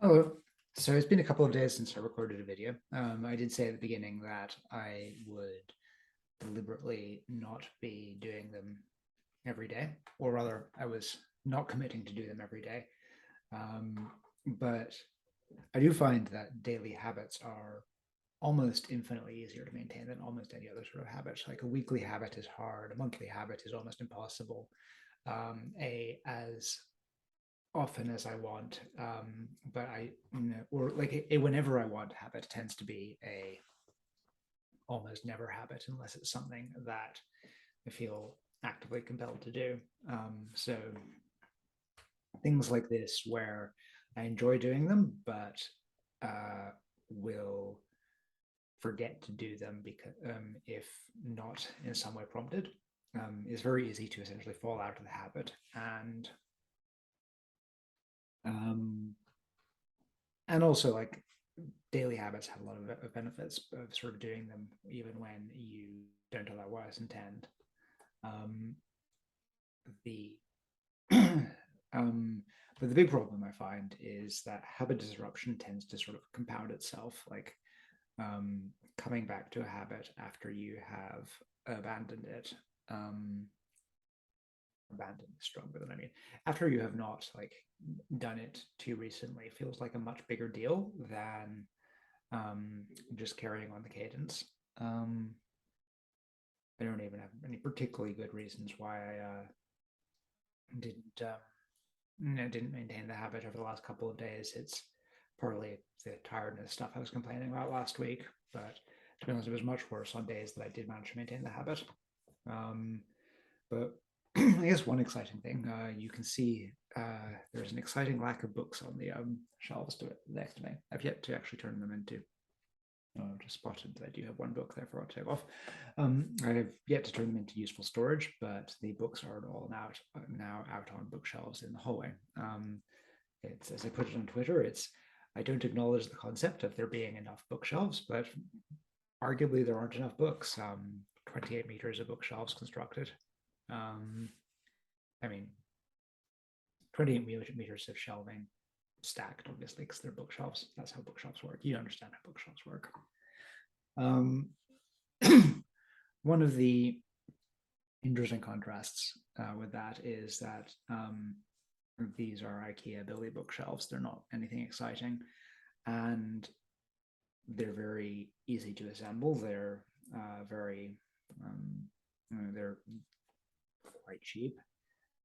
Oh, so it's been a couple of days since I recorded a video. I did say at the beginning that I would deliberately not be doing them every day, or rather, I was not committing to do them every day. But I do find that daily habits are almost infinitely easier to maintain than almost any other sort of habit. Like a weekly habit is hard, a monthly habit is almost impossible. A as often as I want, but or like whenever I want habit tends to be a almost never habit unless it's something that I feel actively compelled to do. So things like this where I enjoy doing them, but will forget to do them because if not in some way prompted, is very easy to essentially fall out of the habit um, and also like daily habits have a lot of benefits of sort of doing them even when you don't otherwise intend. Um, the but the big problem I find is that habit disruption tends to sort of compound itself, like coming back to a habit after you have abandoned it. Um, Abandoned is stronger than I mean. After you have not like done it too recently, feels like a much bigger deal than um, just carrying on the cadence. Um, I don't even have any particularly good reasons why I didn't didn't maintain the habit over the last couple of days. It's partly the tiredness stuff I was complaining about last week, but to be honest, it was much worse on days that I did manage to maintain the habit. Um, but I guess one exciting thing you can see there's an exciting lack of books on the shelves next to me. I've yet to actually turn them into just spotted that I do have one book, therefore I'll take off. I have yet to turn them into useful storage, but the books are all now out on bookshelves in the hallway. It's as I put it on Twitter. It's I don't acknowledge the concept of there being enough bookshelves, but arguably there aren't enough books. 28 meters of bookshelves constructed. Um, I mean, 28 meters of shelving stacked, obviously, because they're bookshelves. That's how bookshelves work. You understand how bookshelves work. Um, one of the interesting contrasts with that is that these are IKEA Billy bookshelves. They're not anything exciting, and they're very easy to assemble. Very they're quite cheap,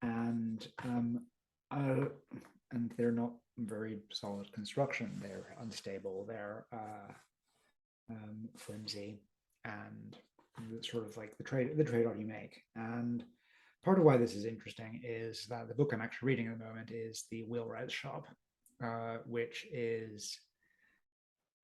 and and they're not very solid construction. They're unstable. They're flimsy, and sort of like the trade-off you make. And part of why this is interesting is that the book I'm actually reading at the moment is the Wheelwrights Shop, which is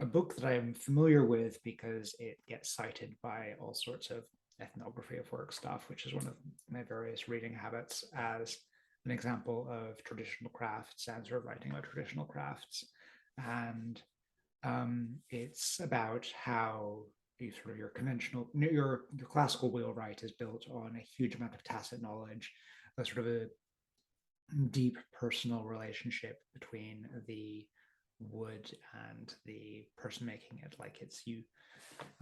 a book that I'm familiar with because it gets cited by all sorts of ethnography of work stuff, which is one of my various reading habits as an example of traditional crafts and sort of writing about traditional crafts. And it's about how your conventional your classical wheelwright is built on a huge amount of tacit knowledge, a sort of a deep personal relationship between the wood and the person making it. Like it's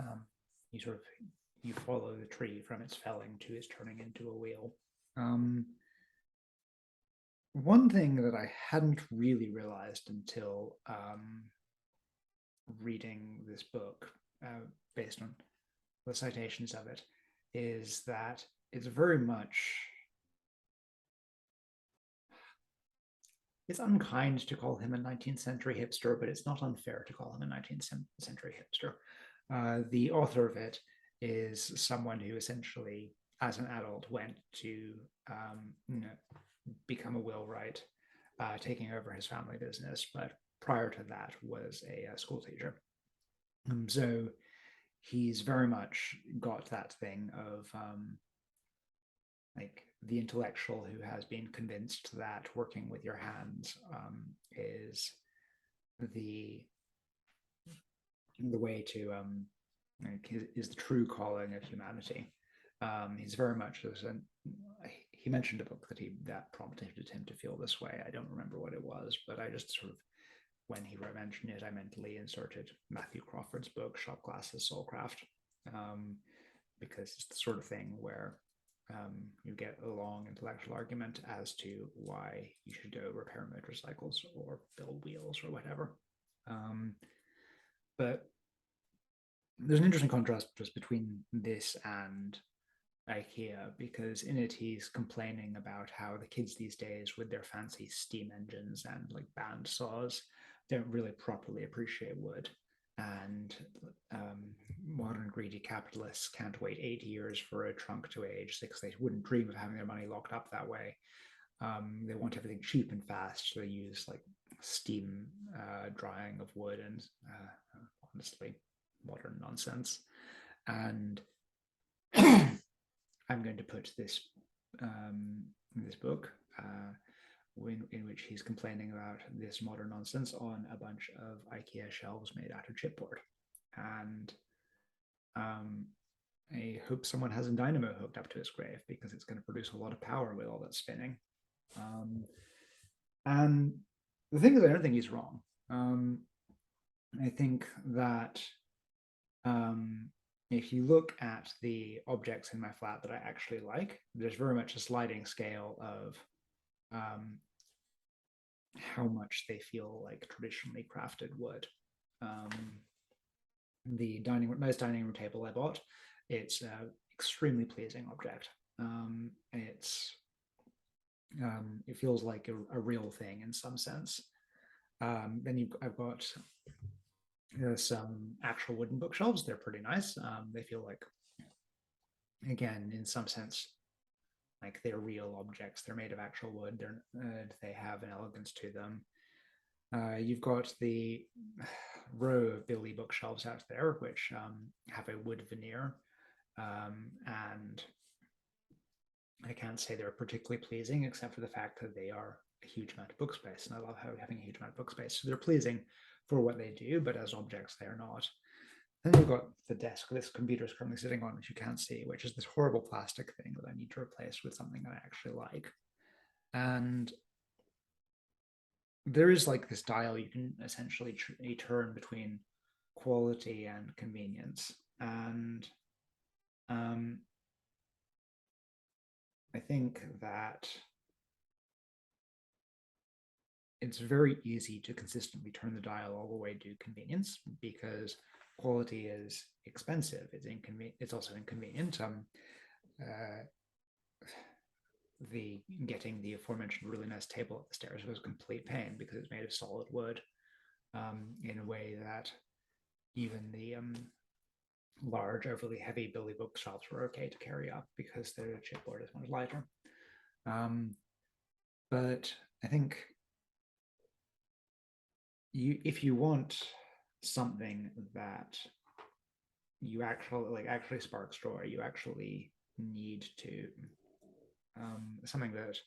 um, you sort of you follow the tree from its felling to its turning into a wheel. Um, One thing that I hadn't really realized until reading this book, based on the citations of it, is that it's very much it's unkind to call him a 19th century hipster, but it's not unfair to call him a 19th century hipster. The author of it is someone who essentially, as an adult, went to become a wheelwright, taking over his family business, but prior to that was a school teacher. So he's very much got that thing of like the intellectual who has been convinced that working with your hands is the the way to like is the true calling of humanity. He's very much he mentioned a book that prompted him to feel this way. I don't remember what it was, but I just sort of when he mentioned it, I mentally inserted Matthew Crawford's book, Shop Glasses, Soulcraft, because it's the sort of thing where you get a long intellectual argument as to why you should go repair motorcycles or build wheels or whatever. But there's an interesting contrast just between this and IKEA, because in it he's complaining about how the kids these days with their fancy steam engines and like band saws don't really properly appreciate wood, and modern greedy capitalists can't wait 8 years for a trunk to age because they wouldn't dream of having their money locked up that way. They want everything cheap and fast, so they use like steam drying of wood and honestly modern nonsense. And I'm going to put this this book in which he's complaining about this modern nonsense on a bunch of IKEA shelves made out of chipboard. And I hope someone has a dynamo hooked up to his grave, because it's going to produce a lot of power with all that spinning. And the thing is, I don't think he's wrong. I think that if you look at the objects in my flat that I actually like, there's very much a sliding scale of how much they feel like traditionally crafted wood. The nice dining room table I bought, it's an extremely pleasing object. It feels like a real thing in some sense. Then I've got some actual wooden bookshelves. They're pretty nice. They feel like, again, in some sense, like they're real objects. They're made of actual wood. They have an elegance to them. You've got the row of Billy bookshelves out there, which have a wood veneer, and I can't say they're particularly pleasing, except for the fact that they are a huge amount of book space, and I love having a huge amount of book space. So they're pleasing for what they do, but as objects, they're not. Then we've got the desk this computer is currently sitting on, which you can't see, which is this horrible plastic thing that I need to replace with something that I actually like. And there is like this dial you can essentially turn between quality and convenience. And I think that it's very easy to consistently turn the dial all the way to convenience, because quality is expensive. It's inconvenient. It's also inconvenient. The getting the aforementioned really nice table at the stairs was a complete pain, because it's made of solid wood, in a way that even the large, overly heavy Billy bookshelves were okay to carry up, because their chipboard is much lighter. But I think if you want something that you actually sparks joy, you actually need to something that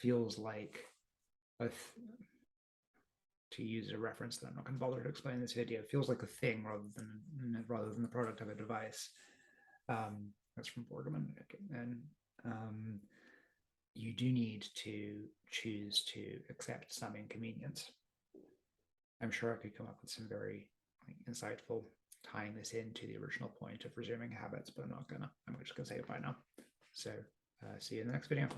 feels like to use a reference that I'm not going to bother to explain in this video, feels like a thing rather than the product of a device. That's from Borgman, and you do need to choose to accept some inconvenience. I'm sure I could come up with some very insightful tying this into the original point of resuming habits, but I'm not gonna. I'm just gonna say goodbye now. So see you in the next video.